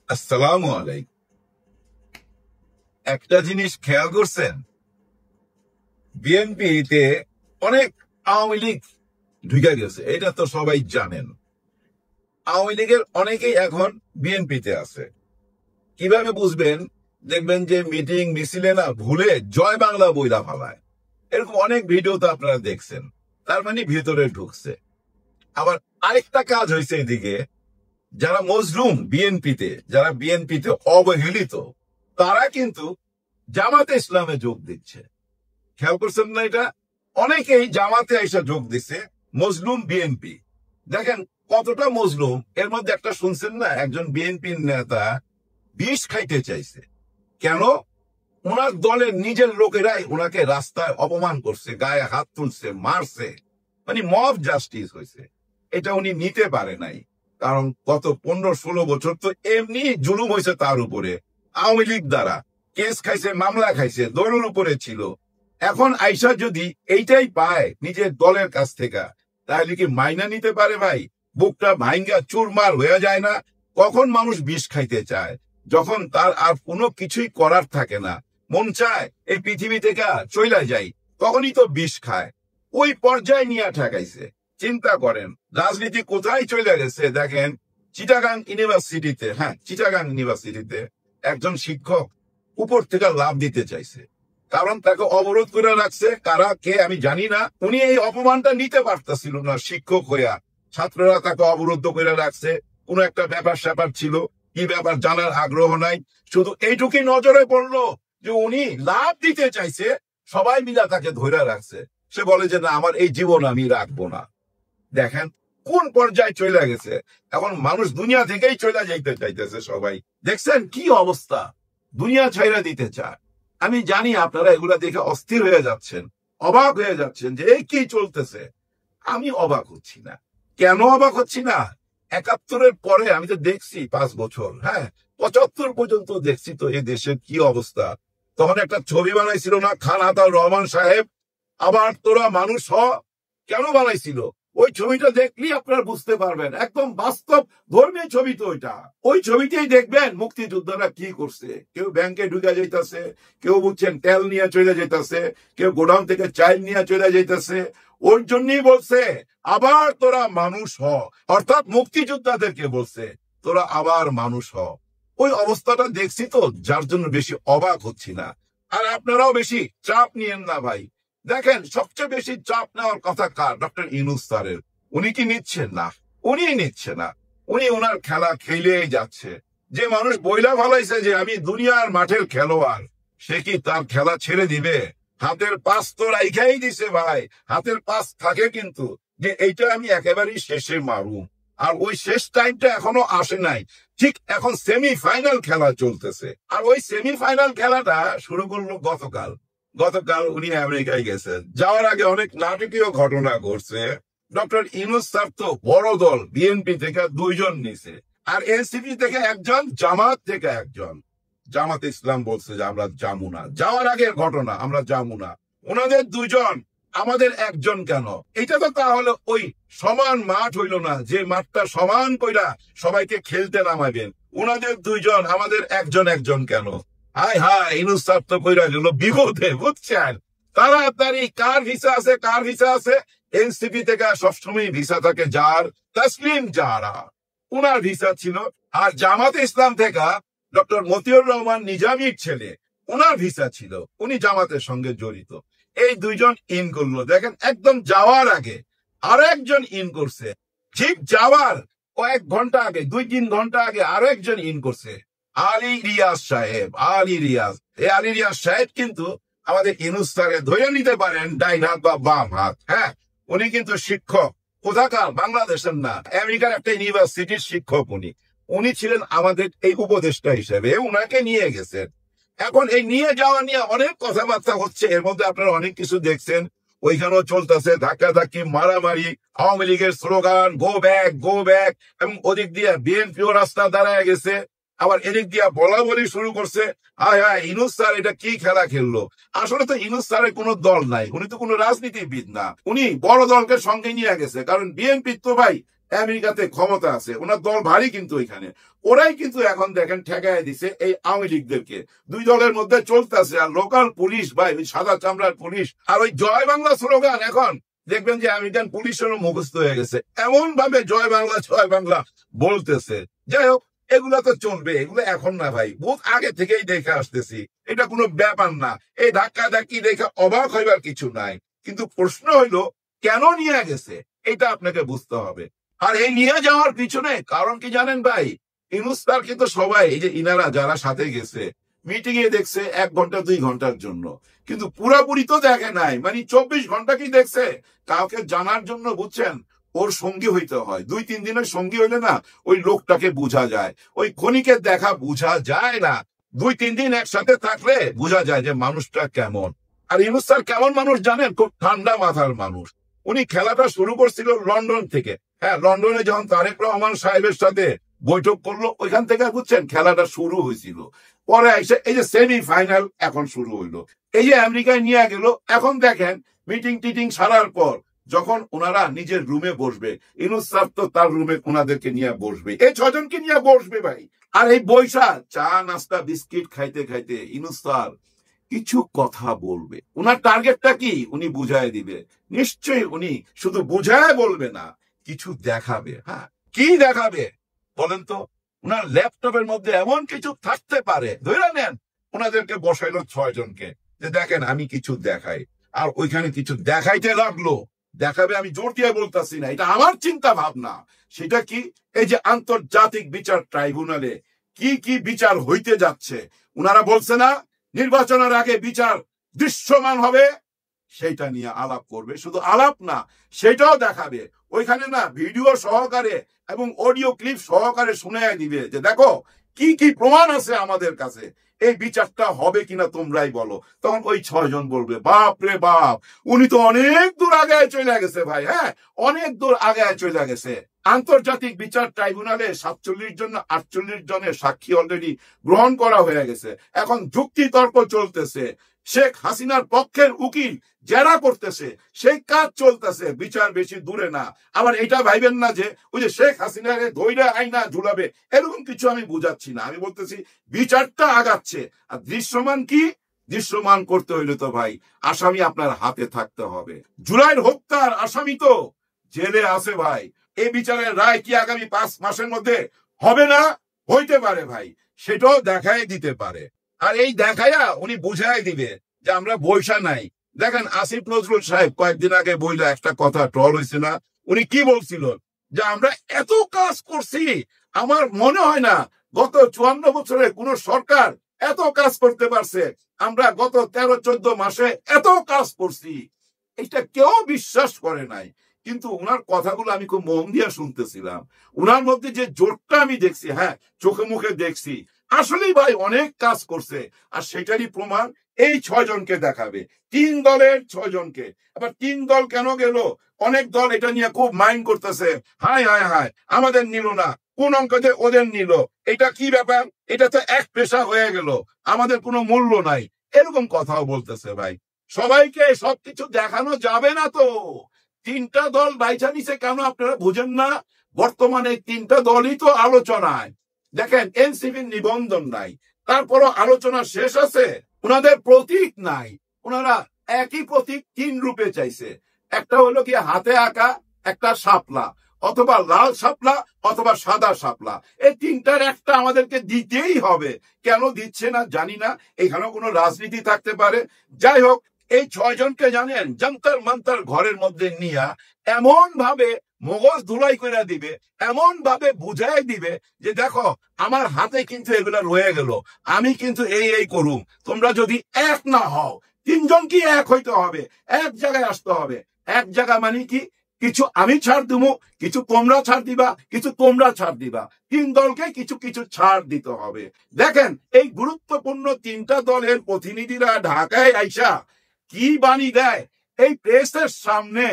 আসসালামু আলাইকুম। একটা জিনিস খেয়াল করছেন, বিএনপিতে অনেক আওয়ামী লীগ ঢুকে গেছে, এটা তো সবাই জানেন। আওয়ামী লীগের অনেকেই এখন বিএনপিতে আছে। কিভাবে বুঝবেন? দেখবেন যে মিটিং মিছিলে না ভুলে জয় বাংলা বইলা ফালায়। এরকম অনেক ভিডিও তো আপনারা দেখছেন। তার মানে ভিতরে ঢুকছে। আবার আরেকটা কাজ হয়েছে এদিকে, যারা মজলুম বিএনপিতে, যারা বিএনপিতে অবহেলিত, তারা কিন্তু জামাতে ইসলামে যোগ দিচ্ছে। খেয়াল করছেন না এটা? অনেকেই জামাতে এসে যোগ দিচ্ছে, মজলুম বিএনপি। দেখেন কতটা মজলুম। এর মধ্যে একটা শুনছেন না, একজন বিএনপি নেতা বিষ খাইতে চাইছে। কেন? ওনার দলের নিজের লোকেরাই ওনাকে রাস্তায় অপমান করছে, গায়ে হাত তুলছে, মারছে, মানে মব জাস্টিস হয়েছে। এটা উনি নিতে পারে নাই, কারণ গত 15-16 বছর তো এমনি জুলুম হয়েছে তার উপরে। আওয়ামী লীগ দ্বারা কেস খাইছে, মামলা খাইছে, দলের উপরে ছিল। এখন আইসা যদি এইটাই পায় নিজের দলের কাছ থেকে, তাহলে কি মাইনা নিতে পারে? ভাই, বুকটা ভাঙ্গা চুরমার হয়ে যায় না? কখন মানুষ বিষ খাইতে চায়? যখন তার আর কোনো কিছুই করার থাকে না, মন চায় এই পৃথিবী থেকে চলে যাই, তখনই তো বিষ খায়। ওই পর্যায়ে নিয়ে ঠেকাইছে। চিন্তা করেন রাজনীতি কোথায় চলে গেছে। দেখেন চিটাগাং ইউনিভার্সিটিতে, চিটাগাং ইউনিভার্সিটিতে একজন শিক্ষক উপর থেকে লাভ দিতে চাইছে, কারণ তাকে অবরোধ করে রাখছে। কারা কে আমি জানি না। উনি এই অপমানটা নিতে পারতেছিল না শিক্ষক হইয়া। ছাত্ররা তাকে অবরুদ্ধ করে রাখছে। কোন একটা ব্যাপার স্যাপার ছিল, কি ব্যাপার জানার আগ্রহ নাই। শুধু এইটুকুই নজরে পড়লো যে উনি লাভ দিতে চাইছে, সবাই মিলা তাকে ধরে রাখছে। সে বলে যে না, আমার এই জীবন আমি রাখবো না। দেখেন কোন পর্যায়ে চলে গেছে। এখন মানুষ দুনিয়া থেকেই চলে যাইতে চাইতেছে সবাই। দেখছেন কি অবস্থা? দুনিয়া ছাইরা দিতে চায়। আমি জানি আপনারা এগুলা দেখে অস্থির হয়ে যাচ্ছেন, অবাক হয়ে যাচ্ছেন যে এই কি চলতেছে। আমি অবাক হচ্ছি না। কেন অবাক হচ্ছি না? 71-এর পরে আমি তো দেখছি 5 বছর, 75 পর্যন্ত দেখছি তো এই দেশের কি অবস্থা। তখন একটা ছবি বানাইছিল না খান আতাউর রহমান সাহেব, আবার তোরা মানুষ হ। কেন বানাইছিল? ওই ছবিটা দেখলেই আপনারা বুঝতে পারবেন, একদম বাস্তব ধর্মীয় ছবি তো ওইটা। ওই ছবিতেই দেখবেন মুক্তিযোদ্ধারা কি করছে। কেউ ব্যাংকে ঢুকে যাইতেছে, কেউ বুঝছেন তেল নিয়ে চলে যাইতেছে, কেউ গোডাউন থেকে চাল নিয়ে চলে যাইতেছে। ওর জন্যই বলছে আবার তোরা মানুষ হ, অর্থাৎ মুক্তিযোদ্ধাদেরকে বলছে তোরা আবার মানুষ হ। ওই অবস্থাটা দেখছি তো, যার জন্য বেশি অবাক হচ্ছি না। আর আপনারাও বেশি চাপ নিয়েন না ভাই। দেখেন সবচেয়ে বেশি চাপ নেওয়ার কথা কার? ডক্টর ইউনূস স্যারের। উনি কি নিচ্ছেন? না, উনি নিচ্ছে না। উনি ওনার খেলা খেলেই যাচ্ছে। যে মানুষ বইলা ভালাইছে যে আমি দুনিয়ার মাঠের খেলোয়াড়, সে কি তার খেলা ছেড়ে দিবে? হাতের পাস তো রাইখাই দিছে ভাই। হাতের পাস থাকে কিন্তু, যে এইটা আমি একেবারেই শেষে মারু। আর ওই শেষ টাইমটা এখনো আসে নাই। ঠিক এখন সেমিফাইনাল খেলা চলতেছে। আর ওই সেমিফাইনাল খেলাটা শুরু করলো গতকাল। গতকাল উনি আমেরিকায় গেছেন। যাওয়ার আগে অনেক নাটকীয় ঘটনা ঘটছে। ডক্টর ইউনূস স্যার তো বড় দল বিএনপি থেকে 2 জন নিছে, আর এনসিপি থেকে একজন, জামাত থেকে একজন। জামাত ইসলাম বলছে যে আমরা যাবো না। যাওয়ার আগের ঘটনা, আমরা যাবো না। ওনাদের 2 জন, আমাদের 1 জন কেন? এটা তো তাহলে ওই সমান মাঠ হইল না, যে মাঠটা সমান কইরা সবাইকে খেলতে নামাবেন। ওনাদের 2 জন, আমাদের 1 জন 1 জন কেন? হায় হায়, ইউনূস স্যার তো কইরা গেল বিপদে, বুঝছেন? তাড়াতাড়ি কার ভিসা আছে, কার ভিসা আছে? এনসিপি থেকে সবসময় ভিসা থাকে যার, তাসলিম জারা, উনার ভিসা ছিল। আর জামাতে ইসলাম থেকে ডক্টর মতিউর রহমান নিজামীর ছেলে, উনার ভিসা ছিল, উনি জামাতের সঙ্গে জড়িত। এই 2 জন ইন করলো। দেখেন একদম যাওয়ার আগে আরো একজন ইন করছে। ঠিক যাওয়ার কয়েক ঘন্টা আগে, 2-3 ঘন্টা আগে আরো একজন ইন করছে, আলী রিয়াজ সাহেব। আলী রিয়াজ, এই আলী রিয়াজ সাহেব কিন্তু আমাদের ইউনূস স্যারের ধরে নিতে পারেন ডাইন হাত বা বাম হাত। উনি কিন্তু শিক্ষক, কোথাকার? বাংলাদেশের না, আমেরিকার একটা ইউনিভার্সিটির শিক্ষক। উনি ছিলেন আমাদের এই উপদেষ্টা হিসেবে, উনাকে নিয়ে গেছেন। এখন এই নিয়ে যাওয়া নিয়ে অনেক কথাবার্তা হচ্ছে। এর মধ্যে আপনারা অনেক কিছু দেখছেন। ওইখানেও চলতেছে ধাক্কাধাক্কি, মারামারি, আওয়ামী লীগের slogan go back, go back, এবং ওদিক দিয়ে বিএনপিও রাস্তা দাঁড়ায় গেছে। আবার এদিক দিয়ে বলা বলি শুরু করছে। হায় হায়, ইউনূস স্যার এটা কি খেলা খেললো? আসলে তো ইউনূস স্যারের কোনো দল নাই, উনি তো কোনো রাজনীতিবিদ না। উনি বড় দলকে সঙ্গে নিয়ে গেছে, কারণ বিএনপি তো ভাই আমেরিকাতে ক্ষমতা আছে, ওনার দল ভারী কিন্তু ওইখানে, ওরাই কিন্তু এখন দেখেন ঠেকায় দিছে এই আওয়ামী লীগদেরকে। দুই দলের মধ্যে চলতেছে। আর লোকাল পুলিশ ভাই, ওই সাদা চামড়ার পুলিশ, আর ওই জয় বাংলা স্লোগান এখন দেখবেন যে আমেরিকান পুলিশেরও মুখস্থ হয়ে গেছে, এমন ভাবে জয় বাংলা বলতেছে। যাই হোক, এগুলা তো চলবে, এগুলো এখন না ভাই, বহুত আগে থেকেই দেখে আসতেছি, এটা কোনো ব্যাপার না। এই ধাক্কা ধাক্কি দেখে অবাক হইবার কিছু নাই, কিন্তু প্রশ্ন হইলো কেন নিয়ে গেছে, এটা আপনাকে বুঝতে হবে। আর এই নিয়ে যাওয়ার পিছনে কারণ কি জানেন ভাই? ইউনূস স্যার কিন্তু সবাই, এই যে ইনারা যারা সাথে গেছে মিটিং এ দেখছে 1 ঘন্টা 2 ঘন্টার জন্য, কিন্তু পুরাপুরি তো দেখে নাই, মানে 24 ঘন্টা কি দেখছে কাউকে জানার জন্য, বুঝছেন? ওর সঙ্গী হইতে হয়, 2-3 দিনের সঙ্গী হইলে না ওই লোকটাকে বোঝা যায়। ওই ক্ষণিকের দেখা বোঝা যায় না, 2-3 দিন একসাথে থাকলে বোঝা যায় যে মানুষটা কেমন। আর ইউনূস স্যার কেমন মানুষ জানেন? খুব ঠান্ডা মাথার মানুষ। উনি খেলাটা শুরু করছিল লন্ডন থেকে। হ্যাঁ, লন্ডনে যখন তারেক রহমান সাহেবের সাথে বৈঠক করলো, ওইখান থেকে বুঝছেন খেলাটা শুরু হয়েছিল। পরে এসে এই যে সেমি ফাইনাল এখন শুরু হইলো, এই যে আমেরিকায় নিয়ে গেল। এখন দেখেন মিটিং টিটিং সারার পর যখন ওনারা নিজের রুমে বসবে, ইউনূস স্যার তো তার রুমে ওনাদেরকে নিয়ে বসবে, এই 6 জনকে নিয়ে বসবে ভাই। আর এই বৈশা চা নাস্তা বিস্কিট খাইতে খাইতে ইউনূস স্যার কিছু কথা বলবে। উনার টার্গেটটা কি উনি বুঝায় দিবে। নিশ্চয়ই উনি শুধু বুঝায় বলবে না, কিছু দেখাবে। হ্যাঁ, কি দেখাবে বলেন তো? উনার ল্যাপটপের মধ্যে এমন কিছু থাকতে পারে, ধরে নেন ওনাদেরকে বসাইলো 6 জনকে, যে দেখেন আমি কিছু দেখাই। আর ওইখানে কিছু দেখাইতে লাগলো, দেখাবে, আমি জোর দিয়ে বলতেছি না, এটা আমার চিন্তা ভাবনা। সেটা কি? এই যে আন্তর্জাতিক বিচার ট্রাইব্যুনালে কি কি বিচার হইতে যাচ্ছে, উনারা বলছে না নির্বাচনের আগে বিচার দৃশ্যমান হবে, সেটা নিয়ে আলাপ করবে। শুধু আলাপ না, সেটাও দেখাবে। ওইখানে না ভিডিও সহকারে এবং অডিও ক্লিপ সহকারে শুনে দিবে যে দেখো কি কি প্রমাণ আছে আমাদের কাছে, এই বিচারটা হবে কিনা তোমরাই বলো। তখন ওই 6 জন বলবে বাপ রে বাপ, উনি তো অনেক দূর আগে চলে গেছে ভাই। হ্যাঁ, অনেক দূর আগে চলে গেছে। আন্তর্জাতিক বিচার ট্রাইব্যুনালে 47 জন 48 জনের সাক্ষী অলরেডি গ্রহণ করা হয়ে গেছে। এখন যুক্তি তর্ক চলতেছে, শেখ হাসিনার পক্ষের উকিল যারা করতেছে সেই কাজ চলতেছে, বিচার বেশি দূরে না। আবার এটা ভাইবেন না যে ওই যে শেখ হাসিনাকে ধইরা আইনা ঝুলাবে, এরকম কিছু আমি বুঝাচ্ছি না। আমি বলতেছি বিচারটা আগাচ্ছে। আর দৃশ্যমান কি? দৃশ্যমান করতে হইলে তো ভাই আসামি আপনার হাতে থাকতে হবে। জুলাইয়ের হত্যার আসামি তো জেলে আছে ভাই। এই বিচারের রায় কি আগামী 5 মাসের মধ্যে হবে না? হইতে পারে ভাই, সেটাও দেখাই দিতে পারে। আর এই দেখায়া উনি বুঝাই দিবে যে আমরা বৈশা নাই। দেখেন আসিফ নজরুল সাহেব কয়েকদিন আগে বইলা একটা কথা ট্রল হয়েছে না, উনি কি বলছিল? যে আমরা এত কাজ করছি, আমার মনে হয় না গত 54 বছরে কোন সরকার এত কাজ করতে পারছে। আমরা গত 13-14 মাসে এত কাজ করছি, এটা কেউ বিশ্বাস করে নাই। কিন্তু উনার কথাগুলো আমি খুব মন দিয়ে শুনতেছিলাম। উনার মধ্যে যে জোরটা আমি দেখছি, হ্যাঁ চোখে মুখে দেখছি, আসলেই ভাই অনেক কাজ করছে। আর সেটারই প্রমাণ এই 6 জনকে দেখাবে, 3 দলের 6 জনকে। আবার 3 দল কেন গেল? অনেক দল এটা নিয়ে খুব মাইন্ড করতেছে, হায় হায় হায় আমাদের নিল না, কোন অঙ্কতে ওদের নিল, এটা কি ব্যাপার, এটা তো এক পেশা হয়ে গেল, আমাদের কোনো মূল্য নাই, এরকম কথাও বলতেছে ভাই। সবাইকে সবকিছু দেখানো যাবে না তো। 3টা দল বাইচা নিছে কেন আপনারা বুঝেন না? বর্তমানে 3টা দলই তো আলোচনায়। দেখেন এনসিপির নিবন্ধন নাই, তারপরও আলোচনা শেষ আছে। ওনাদের প্রতীক নাই, ওনারা একই প্রতীক 3 রূপে চাইছে। একটা হলো কি হাতে আঁকা একটা শাপলা, অথবা লাল শাপলা অথবা সাদা শাপলা, এই 3টার একটা আমাদেরকে দিতেই হবে। কেন দিচ্ছে না জানি না, এখানেও কোনো রাজনীতি থাকতে পারে। যাই হোক, এই 6 জনকে জানেন যন্তর মন্তর ঘরের মধ্যে নিয়ে এমন ভাবে মগজ ধুলাই করে দিবে, এমন ভাবে বুঝাই দিবে যে দেখো আমার হাতে কিন্তু এগুলা রয়ে গেল, আমি কিন্তু এই করুম, তোমরা যদি এক না হও, 3 জনকে এক হইতে হবে, এক জায়গায় আসতে হবে। এক জায়গা মানে কি? কিছু আমি ছাড় দিব, কিছু তোমরা ছাড় দিবা, কিছু তোমরা ছাড় দিবা। 3 দলকে কিছু কিছু ছাড় দিতে হবে। দেখেন এই গুরুত্বপূর্ণ 3টা দলের প্রতিনিধিরা ঢাকায় আইসা কি বাণী দেয় এই প্রেসের সামনে,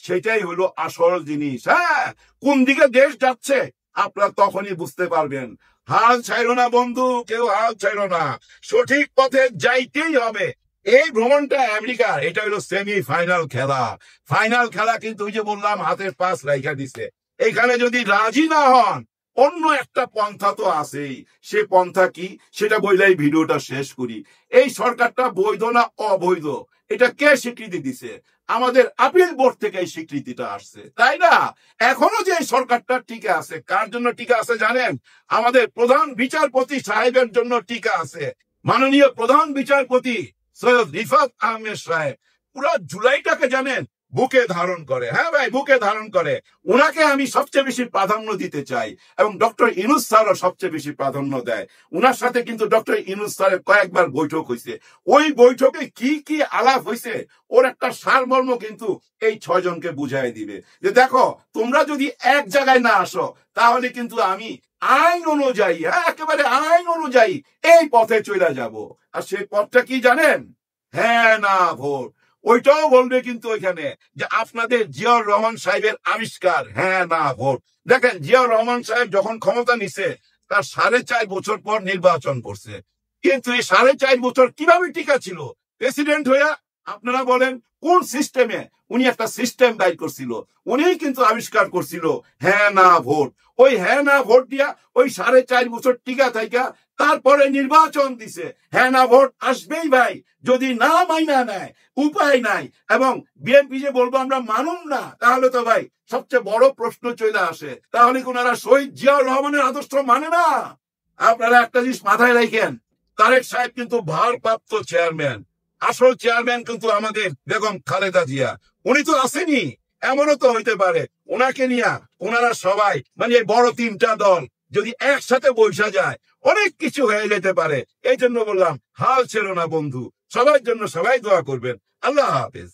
সেটাই হলো আসল জিনিস। হ্যাঁ, কোন দিকে দেশ যাচ্ছে আপনারা তখনই বুঝতে পারবেন। হাল ছাইরো না বন্ধু, কেউ হাল ছাইরো না, সঠিক পথে যাইতেই হবে। এই ভ্রমণটা আমেরিকার, এটা হলো সেমি ফাইনাল খেলা। ফাইনাল খেলা কিন্তু ওই যে বললাম হাতের পাস রাইখা দিছে। এখানে যদি রাজি না হন, অন্য একটা পন্থা তো আছেই। সে পন্থা কি সেটা বললেই ভিডিওটা শেষ করি। এই সরকারটা বৈধ না অবৈধ এটা কে স্বীকৃতি দিছে? আমাদের আপিল বোর্ড থেকে এই স্বীকৃতিটা আসছে, তাই না? এখনো যে সরকারটা টিকে আছে, কার জন্য টিকে আছে জানেন? আমাদের প্রধান বিচারপতি সাহেবের জন্য টিকে আছে। মাননীয় প্রধান বিচারপতি সৈয়দ রিফাত আহমেদ সাহেব পুরো জুলাইটাকে জানেন বুকে ধারণ করে। হ্যাঁ ভাই, বুকে ধারণ করে। ওনাকে আমি সবচেয়ে বেশি প্রাধান্য দিতে চাই, এবং ডক্টর ইউনূস স্যারও সবচেয়ে বেশি প্রাধান্য দেয়। ওনার সাথে কিন্তু ডক্টর ইউনূস স্যারের কয়েকবার বৈঠক হয়েছে। ওই বৈঠকে কি কি আলাপ হয়েছে ওর একটা সারমর্ম কিন্তু এই 6 জনকে বুঝাই দিবে যে দেখো, তোমরা যদি এক জায়গায় না আসো তাহলে কিন্তু আমি আইন অনুযায়ী, একেবারে আইন অনুযায়ী এই পথে চলে যাব। আর সেই পথটা কি জানেন? হ্যাঁ না ভোট। ওইটাও বলবে কিন্তু ওইখানে যে আপনাদের জিয়াউর রহমান সাহেবের আবিষ্কার হ্যাঁ না ভোট। দেখেন, জিয়াউর রহমান সাহেব যখন ক্ষমতা নিছে তার 4.5 বছর পর নির্বাচন করছে, কিন্তু এই 4.5 বছর কিভাবে টিকা ছিল প্রেসিডেন্ট হইয়া? আপনারা বলেন কোন সিস্টেমে? উনি একটা সিস্টেম বাইর করছিল, উনিই কিন্তু আবিষ্কার করছিল হ্যাঁ না ভোট। ওই হ্যাঁ না ভোট দিয়া ওই 4.5 বছর টিকা থাইকা তারপরে নির্বাচন দিছে। হ্যাঁ না ভোট আসবেই ভাই, যদি না মাইনা নেয় উপায় নাই। এবং বিএনপি যে বলবো আমরা মানুম না, তাহলে তো ভাই সবচেয়ে বড় প্রশ্ন চলে আসে, তাহলে কি ওনারা শহীদ জিয়াউর রহমানের আদর্শ মানে না? আপনারা একটা জিনিস মাথায় রাখেন, তারেক সাহেব কিন্তু ভারপ্রাপ্ত চেয়ারম্যান, আসল চেয়ারম্যান কিন্তু আমাদের বেগম খালেদা জিয়া। উনি তো আসেনি, এমনও তো হইতে পারে ওনাকে নিয়ে ওনারা সবাই মানে এই বড় 3টা দল যদি একসাথে বৈশা যায় অনেক কিছু হয়ে যেতে পারে। এই জন্য বললাম হাল ছেড়ো না বন্ধু, সবার জন্য সবাই দোয়া করবেন। আল্লাহ হাফেজ।